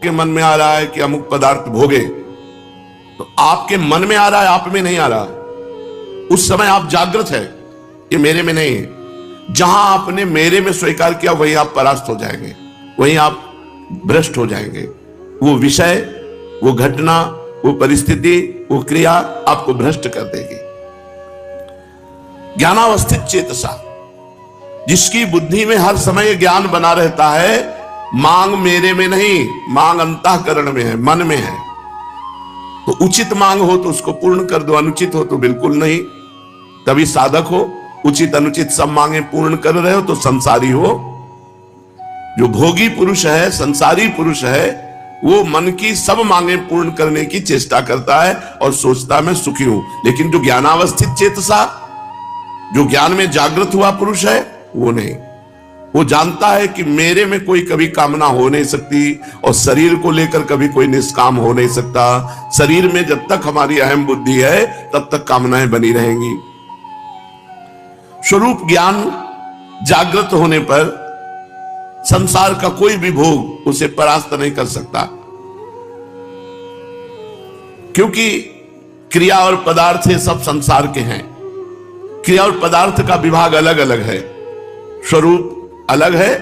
के मन में आ रहा है कि अमुक पदार्थ भोगे, तो आपके मन में आ रहा है, आप में नहीं आ रहा। उस समय आप जागृत है, ये मेरे में नहीं है। जहां आपने मेरे में स्वीकार किया वहीं आप परास्त हो जाएंगे, वहीं आप भ्रष्ट हो जाएंगे। वो विषय, वो घटना, वो परिस्थिति, वो क्रिया आपको भ्रष्ट कर देगी। ज्ञानावस्थित चेतसा, जिसकी बुद्धि में हर समय ज्ञान बना रहता है, मांग मेरे में नहीं, मांग अंतःकरण में है, मन में है। तो उचित मांग हो तो उसको पूर्ण कर दो, अनुचित हो तो बिल्कुल नहीं। तभी साधक हो। उचित अनुचित सब मांगे पूर्ण कर रहे हो तो संसारी हो। जो भोगी पुरुष है, संसारी पुरुष है, वो मन की सब मांगे पूर्ण करने की चेष्टा करता है और सोचता मैं सुखी हूं। लेकिन जो ज्ञानावस्थित चेतसा, जो ज्ञान में जागृत हुआ पुरुष है, वो नहीं। वो जानता है कि मेरे में कोई कभी कामना हो नहीं सकती और शरीर को लेकर कभी कोई निष्काम हो नहीं सकता। शरीर में जब तक हमारी अहम बुद्धि है तब तक कामनाएं बनी रहेंगी। स्वरूप ज्ञान जागृत होने पर संसार का कोई भी भोग उसे परास्त नहीं कर सकता, क्योंकि क्रिया और पदार्थ ये सब संसार के हैं। क्रिया और पदार्थ का विभाग अलग अलग है। स्वरूप अलग है,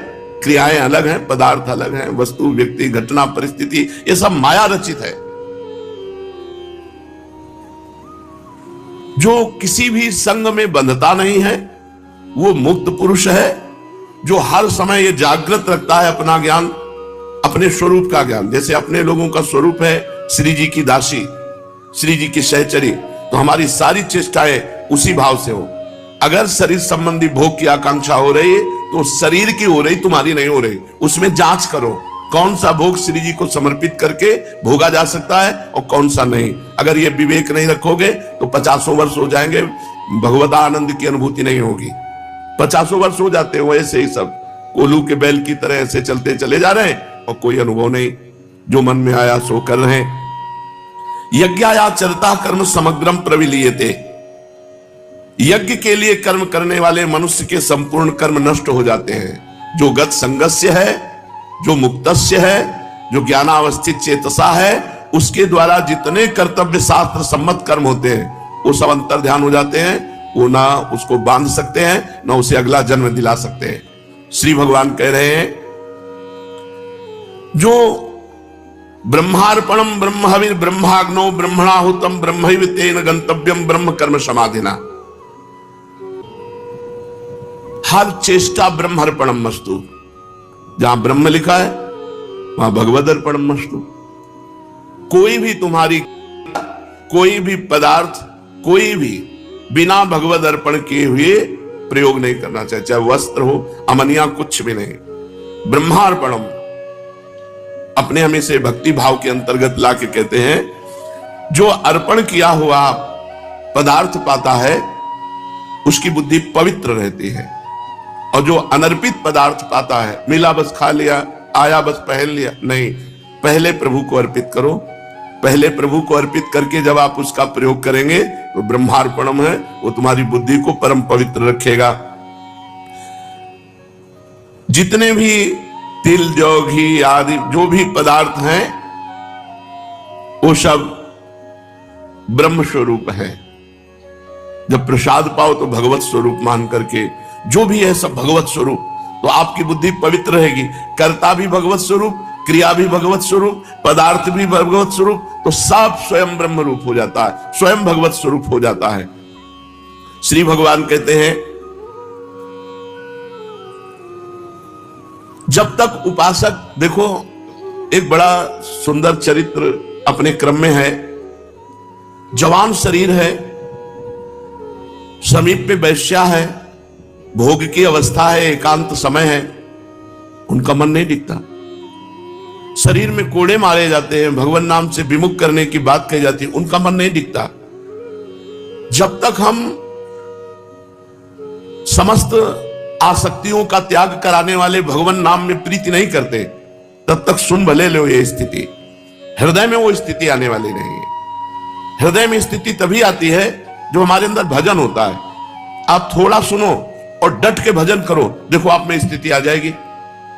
क्रियाएं अलग हैं, पदार्थ अलग हैं, वस्तु, व्यक्ति, घटना, परिस्थिति, ये सब माया रचित है। जो किसी भी संग में बंधता नहीं है वो मुक्त पुरुष है। जो हर समय ये जागृत रखता है अपना ज्ञान, अपने स्वरूप का ज्ञान। जैसे अपने लोगों का स्वरूप है श्री जी की दासी, श्री जी की सहचरी, तो हमारी सारी चेष्टाएं उसी भाव से हो। अगर शरीर संबंधी भोग की आकांक्षा हो रही है तो शरीर की हो रही, तुम्हारी नहीं हो रही। उसमें जांच करो कौन सा भोग श्री जी को समर्पित करके भोगा जा सकता है और कौन सा नहीं। अगर ये विवेक नहीं रखोगे तो 50 वर्ष हो जाएंगे, भगवत आनंद की अनुभूति नहीं होगी। 50 वर्ष हो जाते हो ऐसे ही, सब कोल्हू के बैल की तरह ऐसे चलते चले जा रहे हैं और कोई अनुभव नहीं। जो मन में आया सो कर रहे हैं। यज्ञाचरता कर्म समग्रम प्रविलीयते, यज्ञ के लिए कर्म करने वाले मनुष्य के संपूर्ण कर्म नष्ट हो जाते हैं। जो गत संगस्य है, जो मुक्तस्य है, जो ज्ञानावस्थित चेतसा है, उसके द्वारा जितने कर्तव्य शास्त्र सम्मत कर्म होते हैं वो सब अंतर ध्यान हो जाते हैं। वो ना उसको बांध सकते हैं, ना उसे अगला जन्म दिला सकते हैं। श्री भगवान कह रहे हैं, जो ब्रह्मार्पणम ब्रह्महविर् ब्रह्माग्नौ ब्रह्मणाहुतम ब्रह्मैव तेन गंतव्यम ब्रह्म कर्म समाधिना। हर चेष्टा ब्रह्मार्पणम मस्तु। जहां ब्रह्म लिखा है वहां भगवद अर्पणम मस्तु। कोई भी तुम्हारी, कोई भी पदार्थ, कोई भी बिना भगवद अर्पण किए हुए प्रयोग नहीं करना चाहिए। चाहे वस्त्र हो, अमनिया, कुछ भी नहीं। ब्रह्मार्पणम अपने हमेशा भक्ति भाव के अंतर्गत लाके कहते हैं, जो अर्पण किया हुआ पदार्थ पाता है उसकी बुद्धि पवित्र रहती है। और जो अनर्पित पदार्थ पाता है, मिला बस खा लिया, आया बस पहन लिया, नहीं। पहले प्रभु को अर्पित करो। पहले प्रभु को अर्पित करके जब आप उसका प्रयोग करेंगे तो ब्रह्मार्पणम है, वो तुम्हारी बुद्धि को परम पवित्र रखेगा। जितने भी तिल, जौ, घी आदि जो भी पदार्थ हैं वो सब ब्रह्म स्वरूप है। जब प्रसाद पाओ तो भगवत स्वरूप मान करके, जो भी है सब भगवत स्वरूप, तो आपकी बुद्धि पवित्र रहेगी। कर्ता भी भगवत स्वरूप, क्रिया भी भगवत स्वरूप, पदार्थ भी भगवत स्वरूप, तो सब स्वयं ब्रह्म रूप हो जाता है, स्वयं भगवत स्वरूप हो जाता है। श्री भगवान कहते हैं, जब तक उपासक, देखो एक बड़ा सुंदर चरित्र अपने क्रम में है। जवान शरीर है, समीप पे वैश्या है, भोग की अवस्था है, एकांत समय है, उनका मन नहीं टिकता। शरीर में कोड़े मारे जाते हैं, भगवान नाम से विमुख करने की बात कही जाती है, उनका मन नहीं टिकता। जब तक हम समस्त आसक्तियों का त्याग कराने वाले भगवान नाम में प्रीति नहीं करते, तब तक सुन भले लो ये स्थिति। हृदय में वो स्थिति आने वाली नहीं है। हृदय में स्थिति तभी आती है जो हमारे अंदर भजन होता है। आप थोड़ा सुनो और डट के भजन करो, देखो आप में स्थिति आ जाएगी।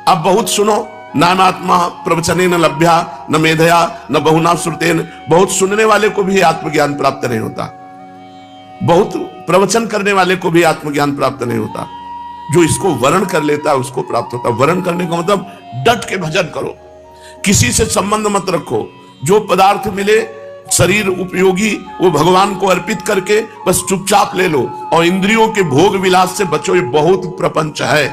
आप बहुत सुनो नानात्मा प्रवचने न लभ्या न मेधया न बहुना श्रुतेन। बहुत सुनने वाले को भी आत्मज्ञान प्राप्त नहीं होता, बहुत प्रवचन करने वाले को भी आत्मज्ञान प्राप्त नहीं होता। जो इसको वर्ण कर लेता है उसको प्राप्त होता है। वर्ण करने का मतलब डट के भजन करो, किसी से संबंध मत रखो। जो पदार्थ मिले शरीर उपयोगी वो भगवान को अर्पित करके बस चुपचाप ले लो, और इंद्रियों के भोग विलास से बचो। ये बहुत प्रपंच है,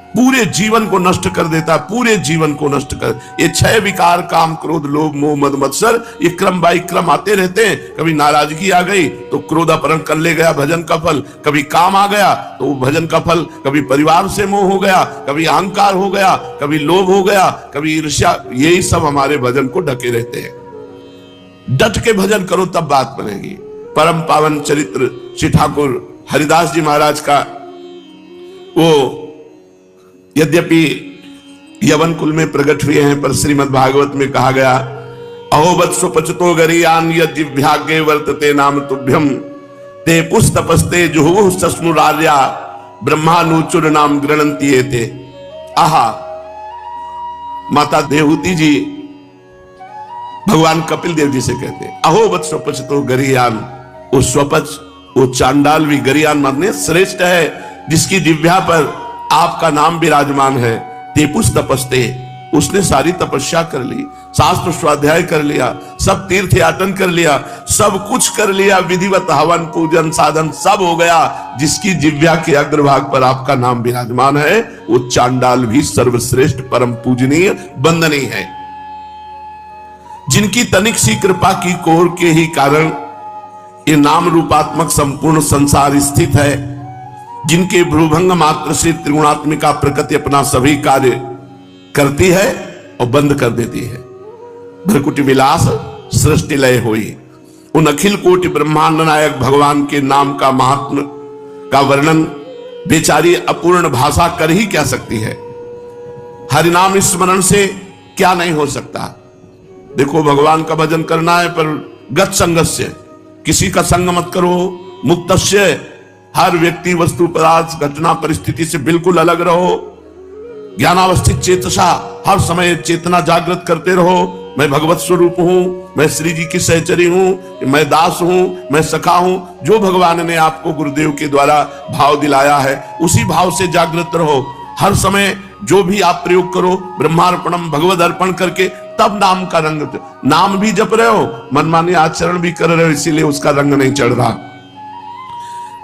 पूरे जीवन को नष्ट कर देता है, पूरे जीवन को नष्ट कर। ये 6 विकार काम क्रोध लोभ मोह मद मत्सर, ये क्रम बाई क्रम आते रहते हैं। कभी नाराजगी आ गई तो क्रोध अपहरण कर ले गया भजन का फल, कभी काम आ गया तो वो भजन का फल, कभी परिवार से मोह हो गया, कभी अहंकार हो गया, कभी लोभ हो गया, कभी ईर्ष्या। यही सब हमारे भजन को ढके रहते हैं। डट के भजन करो तब बात बनेगी। परम पावन चरित्र श्री ठाकुर हरिदास जी महाराज का, वो यद्यपि यवन कुल में प्रकट हुए हैं, पर श्रीमद् भागवत में कहा गया, अहोवत सुपचतो गरीयान यद्विभाग्ये वर्तते नाम तुभ्यम ते पुस्तपस्ते जुहुः सस्नुरार्या ब्रह्मानुचुर नाम गृणन्ति एते। आहा, माता देवहूति जी भगवान कपिल देव जी से कहते हैं, अहोवत स्वपचतो गरीयान। वो स्वपच, वो चांडाल भी गरीयान माने श्रेष्ठ है, जिसकी जिह्वा पर आपका नाम विराजमान है। तेपुस तपस्ते, उसने सारी तपस्या कर ली, शास्त्र स्वाध्याय कर लिया, सब तीर्थ याटन कर लिया, सब कुछ कर लिया, विधिवत हवन पूजन साधन सब हो गया। जिसकी जिह्वा के अग्रभाग पर आपका नाम विराजमान है, वो चांडाल भी सर्वश्रेष्ठ परम पूजनीय वंदनीय है। जिनकी तनिक सी कृपा की कोर के ही कारण ये नाम रूपात्मक संपूर्ण संसार स्थित है, जिनके भ्रूभंग मात्र से त्रिगुणात्मिका प्रकृति अपना सभी कार्य करती है और बंद कर देती है। भ्रकुटी विलास सृष्टि लय हुई। उन अखिल कोटि ब्रह्मांड नायक भगवान के नाम का महात्म का वर्णन बेचारी अपूर्ण भाषा कर ही क्या सकती है। हरिनाम स्मरण से क्या नहीं हो सकता। देखो, भगवान का भजन करना है, पर गत संगस्य, किसी का संग मत करो। मुक्तस्य, हर व्यक्ति वस्तु पदार्थ घटना परिस्थिति से बिल्कुल अलग रहो। ज्ञानावस्थित चेतसा, हर समय चेतना जागृत करते रहो। मैं भगवत स्वरूप हूं, मैं श्री जी की सहचरी हूं, मैं दास हूं, मैं सखा हूं। जो भगवान ने आपको गुरुदेव के द्वारा भाव दिलाया है, उसी भाव से जागृत रहो। हर समय जो भी आप प्रयोग करो, ब्रह्मार्पणम भगवद अर्पण करके, तब नाम का रंग। नाम भी जप रहे हो, मनमानी आचरण भी कर रहे हो, इसीलिए उसका रंग नहीं चढ़ रहा।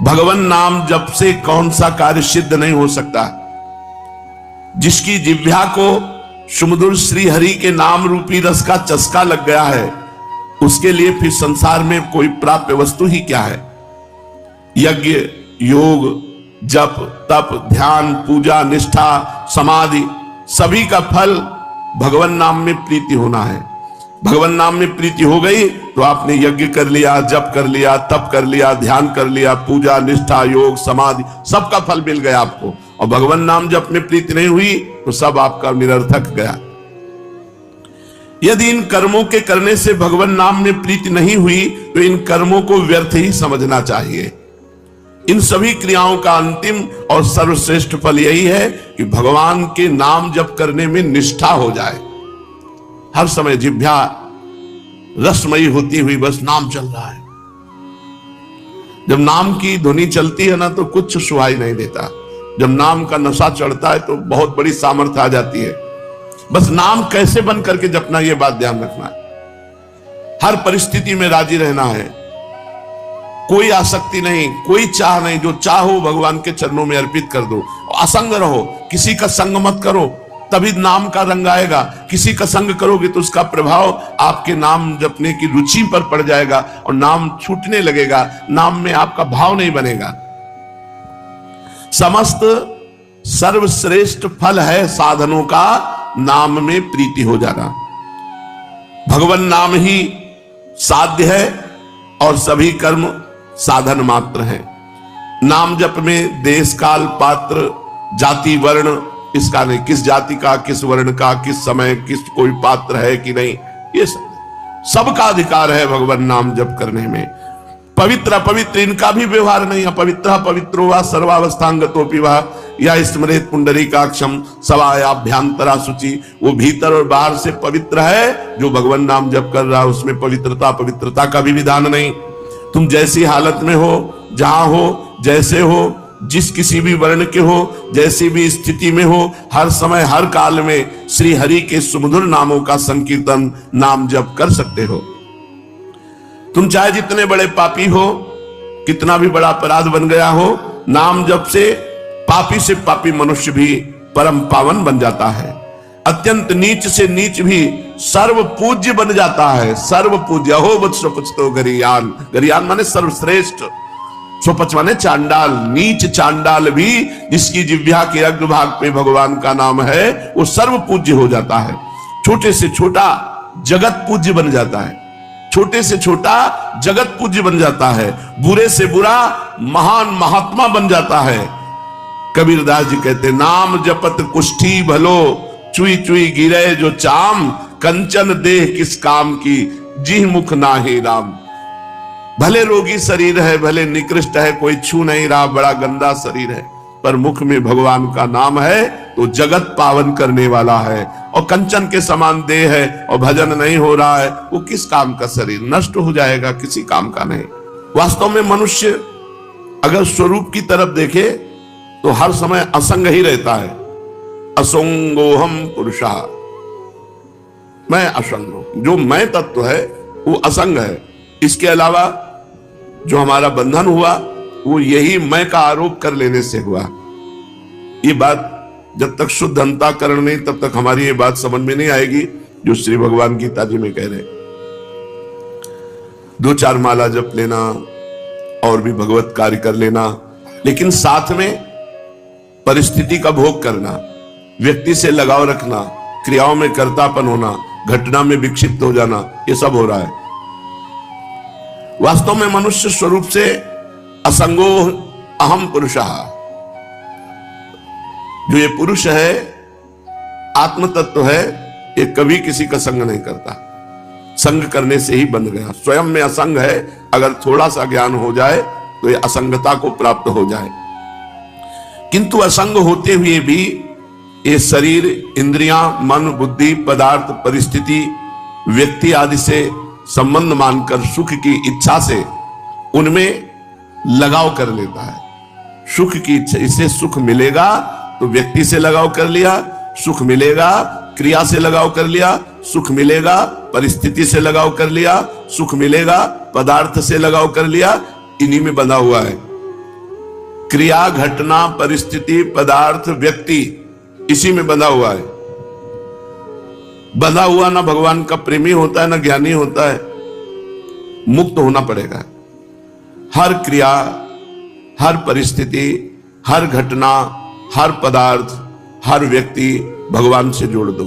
भगवान नाम जप से कौन सा कार्य सिद्ध नहीं हो सकता। जिसकी जिह्वा को सुमधुर श्री हरि के नाम रूपी रस का चस्का लग गया है, उसके लिए फिर संसार में कोई प्राप्य वस्तु ही क्या है। यज्ञ, योग, जप, तप, ध्यान, पूजा, निष्ठा, समाधि, सभी का फल भगवान नाम में प्रीति होना है। भगवान नाम में प्रीति हो गई तो आपने यज्ञ कर लिया, जप कर लिया, तप कर लिया, ध्यान कर लिया, पूजा, निष्ठा, योग, समाधि, सबका फल मिल गया आपको। और भगवान नाम जप में प्रीति नहीं हुई तो सब आपका निरर्थक गया। यदि इन कर्मों के करने से भगवान नाम में प्रीति नहीं हुई तो इन कर्मों को व्यर्थ ही समझना चाहिए। इन सभी क्रियाओं का अंतिम और सर्वश्रेष्ठ फल यही है कि भगवान के नाम जप करने में निष्ठा हो जाए। हर समय जिह्वा रसमयी होती हुई बस नाम चल रहा है। जब नाम की ध्वनि चलती है ना, तो कुछ सुहाई नहीं देता। जब नाम का नशा चढ़ता है तो बहुत बड़ी सामर्थ्य आ जाती है। बस नाम कैसे बन करके जपना, यह बात ध्यान रखना है। हर परिस्थिति में राजी रहना है, कोई आसक्ति नहीं, कोई चाह नहीं। जो चाहो भगवान के चरणों में अर्पित कर दो। असंग रहो, किसी का संग मत करो, तभी नाम का रंग आएगा। किसी का संग करोगे तो उसका प्रभाव आपके नाम जपने की रुचि पर पड़ जाएगा और नाम छूटने लगेगा, नाम में आपका भाव नहीं बनेगा। समस्त सर्वश्रेष्ठ फल है साधनों का नाम में प्रीति हो जाना। भगवान नाम ही साध्य है और सभी कर्म साधन मात्र हैं। नाम जप में देश काल पात्र जाति वर्ण इसका नहीं, किस जाति का, किस वर्ण का, किस समय, किस कोई पात्र है कि नहीं, ये सबका अधिकार है भगवान नाम जप करने में। पवित्र अपवित्र इनका भी व्यवहार नहीं है। पवित्र पवित्रो वा सर्वावस्थांगतोपि वा, या स्मृत पुंडरीकाक्षम सवायाभ्यांतरा शुचि, वो भीतर और बाहर से पवित्र है। जो भगवान नाम जप कर रहा है उसमें पवित्रता का भी विधान नहीं। तुम जैसी हालत में हो, जहां हो, जैसे हो, जिस किसी भी वर्ण के हो, जैसी भी स्थिति में हो, हर समय हर काल में श्री हरि के सुमधुर नामों का संकीर्तन नाम जप कर सकते हो। तुम चाहे जितने बड़े पापी हो, कितना भी बड़ा अपराध बन गया हो, नाम जप से पापी मनुष्य भी परम पावन बन जाता है। अत्यंत नीच से नीच भी सर्व पूज्य बन जाता है। सर्व पूज्य हो वत्स पुछतो गरियान, गरियान माने सर्वश्रेष्ठ, स्वपच माने चांडाल, नीच चांडाल भी जिसकी जिह्वा के अग्रभाग पे भगवान का नाम है वो सर्व पूज्य हो जाता है। छोटे से छोटा जगत पूज्य बन जाता है, छोटे से छोटा जगत पूज्य बन जाता है, बुरे से बुरा महान महात्मा बन जाता है। कबीरदास जी कहते नाम जपत कुष्ठी भलो, चुई चुई गिरे जो चाम, कंचन देह किस काम की, जी मुख नाहि राम। भले रोगी शरीर है, भले निकृष्ट है, कोई छू नहीं रहा, बड़ा गंदा शरीर है, पर मुख में भगवान का नाम है तो जगत पावन करने वाला है। और कंचन के समान देह है और भजन नहीं हो रहा है, वो किस काम का शरीर, नष्ट हो जाएगा, किसी काम का नहीं। वास्तव में मनुष्य अगर स्वरूप की तरफ देखे तो हर समय असंग ही रहता है। असंगोहम पुरुषा, मैं असंग हूं। जो मैं तत्व है वो असंग है। इसके अलावा जो हमारा बंधन हुआ वो यही मैं का आरोप कर लेने से हुआ। ये बात जब तक शुद्ध अंतःकरण नहीं तब तक हमारी ये बात समझ में नहीं आएगी जो श्री भगवान गीता जी में कह रहे। 2-4 माला जप लेना और भी भगवत कार्य कर लेना, लेकिन साथ में परिस्थिति का भोग करना, व्यक्ति से लगाव रखना, क्रियाओं में कर्तापन होना, घटना में विक्षिप्त हो जाना, ये सब हो रहा है। वास्तव में मनुष्य स्वरूप से असंगो अहम पुरुषः, जो ये पुरुष है, आत्म तत्व है, ये कभी किसी का संग नहीं करता। संग करने से ही बंध गया। स्वयं में असंग है, अगर थोड़ा सा ज्ञान हो जाए तो ये असंगता को प्राप्त हो जाए। किंतु असंग होते हुए भी ये शरीर, इंद्रियां, मन, बुद्धि, पदार्थ, परिस्थिति, व्यक्ति आदि से संबंध मानकर सुख की इच्छा से उनमें लगाव कर लेता है। सुख की इच्छा, इससे सुख मिलेगा तो व्यक्ति से लगाव कर लिया, सुख मिलेगा क्रिया से लगाव कर लिया, सुख मिलेगा परिस्थिति से लगाव कर लिया, सुख मिलेगा पदार्थ से लगाव कर लिया, इन्हीं में बंधा हुआ है। क्रिया, घटना, परिस्थिति, पदार्थ, व्यक्ति, इसी में बंधा हुआ है। बंधा हुआ ना भगवान का प्रेमी होता है ना ज्ञानी होता है। मुक्त होना पड़ेगा। हर क्रिया, हर परिस्थिति, हर घटना, हर पदार्थ, हर व्यक्ति भगवान से जोड़ दो।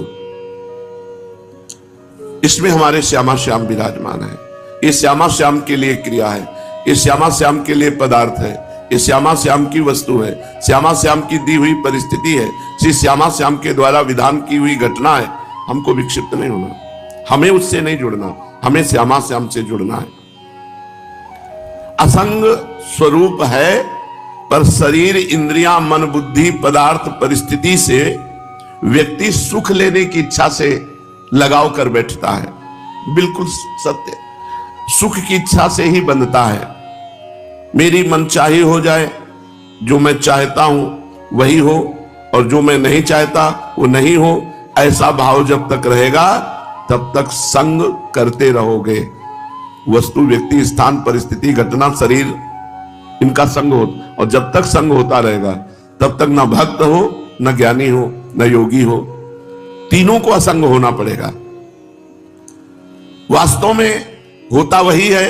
इसमें हमारे श्यामा श्याम विराजमान है। ये श्यामा श्याम के लिए क्रिया है, ये श्यामा श्याम के लिए पदार्थ है, ये श्यामा श्याम की वस्तु है, श्यामा श्याम की दी हुई परिस्थिति है, श्री श्यामा श्याम के द्वारा विधान की हुई घटना है। हमको विक्षिप्त नहीं होना, हमें उससे नहीं जुड़ना, हमें श्यामा श्याम से जुड़ना है। असंग स्वरूप है, पर शरीर, इंद्रियां, मन, बुद्धि, पदार्थ, परिस्थिति से व्यक्ति सुख लेने की इच्छा से लगाव कर बैठता है। बिल्कुल सत्य, सुख की इच्छा से ही बंधता है। मेरी मनचाही हो जाए, जो मैं चाहता हूं वही हो, और जो मैं नहीं चाहता वो नहीं हो, ऐसा भाव जब तक रहेगा तब तक संग करते रहोगे। वस्तु, व्यक्ति, स्थान, परिस्थिति, घटना, शरीर, इनका संग हो, और जब तक संग होता रहेगा तब तक ना भक्त हो, न ज्ञानी हो, न योगी हो, तीनों को असंग होना पड़ेगा। वास्तव में होता वही है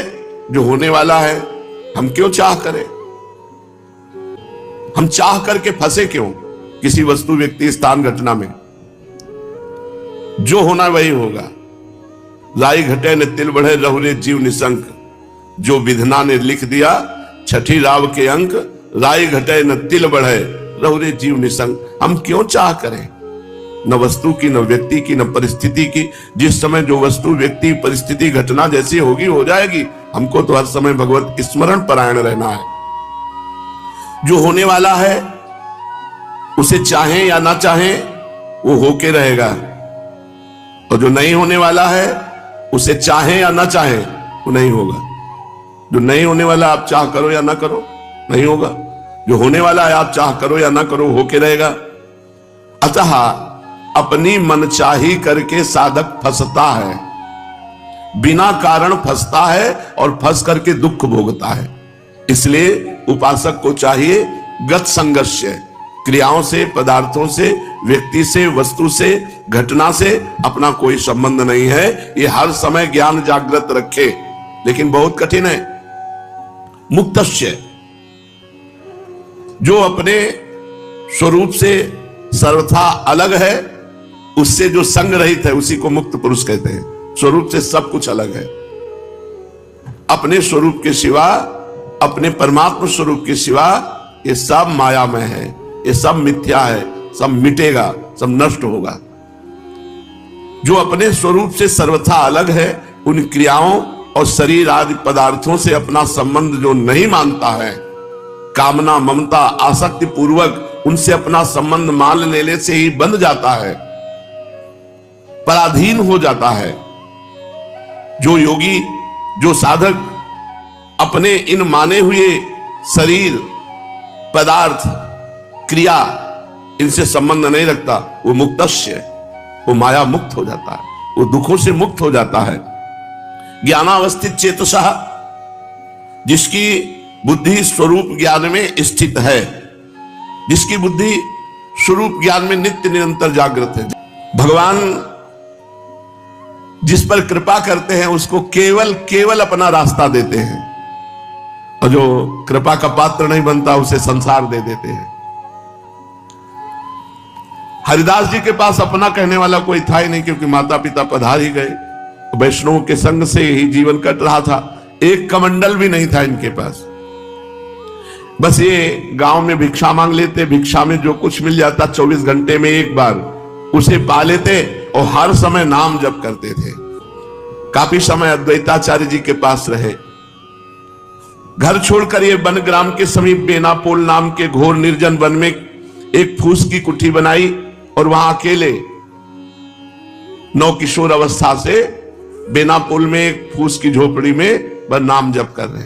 जो होने वाला है। हम क्यों चाह करें? हम चाह करके फंसे क्यों किसी वस्तु, व्यक्ति, स्थान, घटना में? जो होना वही होगा। लाई घटे न तिल बढ़े, रहुरे जीव निशंक, जो विधना ने लिख दिया छठी राव के अंक। लाई घटे न तिल बढ़े, रहुरे जीव निशंक। हम क्यों चाह करें? न वस्तु की, न व्यक्ति की, न परिस्थिति की। जिस समय जो वस्तु, व्यक्ति, परिस्थिति, घटना जैसी होगी हो जाएगी। हमको तो हर समय भगवत स्मरण परायण रहना है। जो होने वाला है उसे चाहें या ना चाहें वो होके रहेगा, और जो नहीं होने वाला है उसे चाहें या ना चाहें वो नहीं होगा। जो नहीं होने वाला आप चाह करो या ना करो नहीं होगा, जो होने वाला है आप चाह करो या ना करो होके रहेगा। अतः अपनी मनचाही करके साधक फंसता है, बिना कारण फंसता है और फंस करके दुख भोगता है। इसलिए उपासक को चाहिए गत संघर्ष, क्रियाओं से, पदार्थों से, व्यक्ति से, वस्तु से, घटना से अपना कोई संबंध नहीं है। ये हर समय ज्ञान जागृत रखे, लेकिन बहुत कठिन है। मुक्तस्य, जो अपने स्वरूप से सर्वथा अलग है, उससे जो संग रहित है उसी को मुक्त पुरुष कहते हैं। स्वरूप से सब कुछ अलग है, अपने स्वरूप के सिवा, अपने परमात्मा स्वरूप के सिवा ये सब मायामय है, ये सब मिथ्या है, सब मिटेगा, सब नष्ट होगा। जो अपने स्वरूप से सर्वथा अलग है, उन क्रियाओं और शरीर आदि पदार्थों से अपना संबंध जो नहीं मानता है, कामना, ममता, आसक्ति पूर्वक उनसे अपना संबंध मान लेने से ही बंध जाता है, पराधीन हो जाता है। जो योगी, जो साधक अपने इन माने हुए शरीर, पदार्थ, क्रिया, इनसे संबंध नहीं रखता, वो मुक्तस्य, वो माया मुक्त हो जाता है, वो दुखों से मुक्त हो जाता है। ज्ञानावस्थित चेतसः, जिसकी बुद्धि स्वरूप ज्ञान में स्थित है, जिसकी बुद्धि स्वरूप ज्ञान में नित्य निरंतर जागृत है। भगवान जिस पर कृपा करते हैं उसको केवल केवल अपना रास्ता देते हैं, और जो कृपा का पात्र नहीं बनता उसे संसार दे देते हैं। हरिदास जी के पास अपना कहने वाला कोई था ही नहीं, क्योंकि माता पिता पधार ही गए, वैष्णव के संग से ही जीवन कट रहा था। एक कमंडल भी नहीं था इनके पास, बस ये गांव में भिक्षा मांग लेते, भिक्षा में जो कुछ मिल जाता 24 घंटे में एक बार उसे पा लेते, और हर समय नाम जप करते थे। काफी समय अद्वैताचार्य जी के पास रहे। घर छोड़कर ये वन ग्राम के समीप बेनापोल नाम के घोर निर्जन वन में एक फूस की कुटी बनाई, और वहां अकेले नवकिशोर अवस्था से बेनापोल में एक फूस की झोपड़ी में बस नाम जप कर रहे।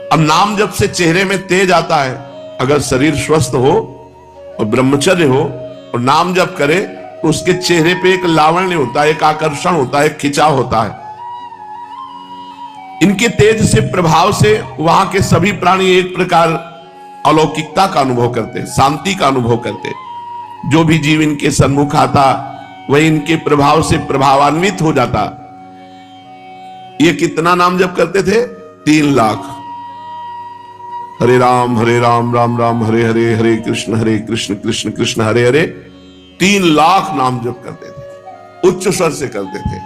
अब नाम जप से चेहरे में तेज आता है। अगर शरीर स्वस्थ हो और ब्रह्मचर्य हो और नाम जप करे तो उसके चेहरे पे एक लावण्य होता है, एक आकर्षण होता है, एक खिंचाव होता है। इनके तेज से, प्रभाव से वहां के सभी प्राणी एक प्रकार अलौकिकता का अनुभव करते, शांति का अनुभव करते। जो भी जीव इनके सन्मुख आता वह इनके प्रभाव से प्रभावान्वित हो जाता। ये कितना नाम जप करते थे? 3 लाख। हरे राम राम राम हरे हरे, हरे कृष्ण कृष्ण कृष्ण हरे हरे। 3 लाख नाम जप करते थे, उच्च स्वर से करते थे।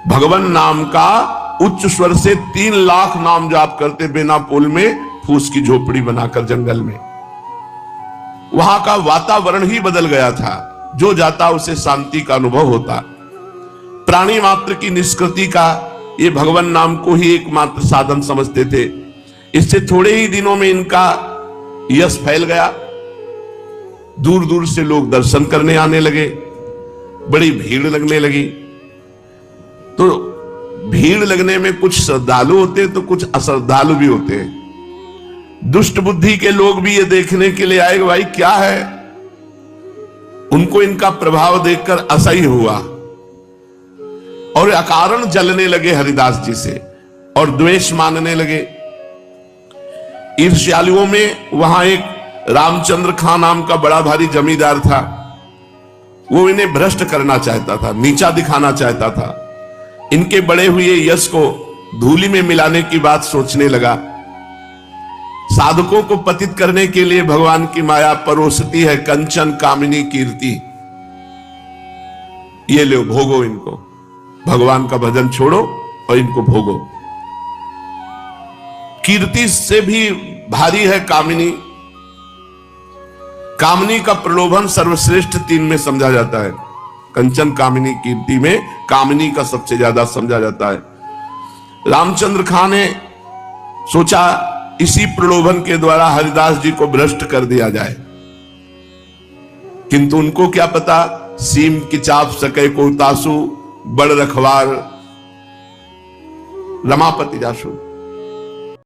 भगवान नाम का उच्च स्वर से 3 लाख नाम जाप करते, बेनापोल में फूस की झोपड़ी बनाकर जंगल में। वहां का वातावरण ही बदल गया था, जो जाता उसे शांति का अनुभव होता। प्राणी मात्र की निष्कृति का ये भगवान नाम को ही एकमात्र साधन समझते थे। इससे थोड़े ही दिनों में इनका यश फैल गया। दूर दूर से लोग दर्शन करने आने लगे, बड़ी भीड़ लगने लगी। तो भीड़ लगने में कुछ श्रद्धालु होते तो कुछ अश्रद्धालु भी होते हैं। दुष्ट बुद्धि के लोग भी ये देखने के लिए आए कि भाई क्या है। उनको इनका प्रभाव देखकर असह्य हुआ और अकारण जलने लगे हरिदास जी से और द्वेष मानने लगे। ईर्ष्यालुओं में वहां एक रामचंद्र खां नाम का बड़ा भारी जमींदार था। वो इन्हें भ्रष्ट करना चाहता था, नीचा दिखाना चाहता था। इनके बड़े हुए यश को धूलि में मिलाने की बात सोचने लगा। साधकों को पतित करने के लिए भगवान की माया परोसती है कंचन कामिनी कीर्ति। ये लो, भोगो इनको। भगवान का भजन छोड़ो और इनको भोगो। कीर्ति से भी भारी है कामिनी। कामिनी का प्रलोभन सर्वश्रेष्ठ 3 में समझा जाता है। कंचन, कामिनी, कीर्ति में कामिनी का सबसे ज्यादा समझा जाता है। रामचंद्र खां ने सोचा इसी प्रलोभन के द्वारा हरिदास जी को भ्रष्ट कर दिया जाए। किंतु उनको क्या पता, सीम की चाप सके को तासु, बड़ रखवार रमापति जासु।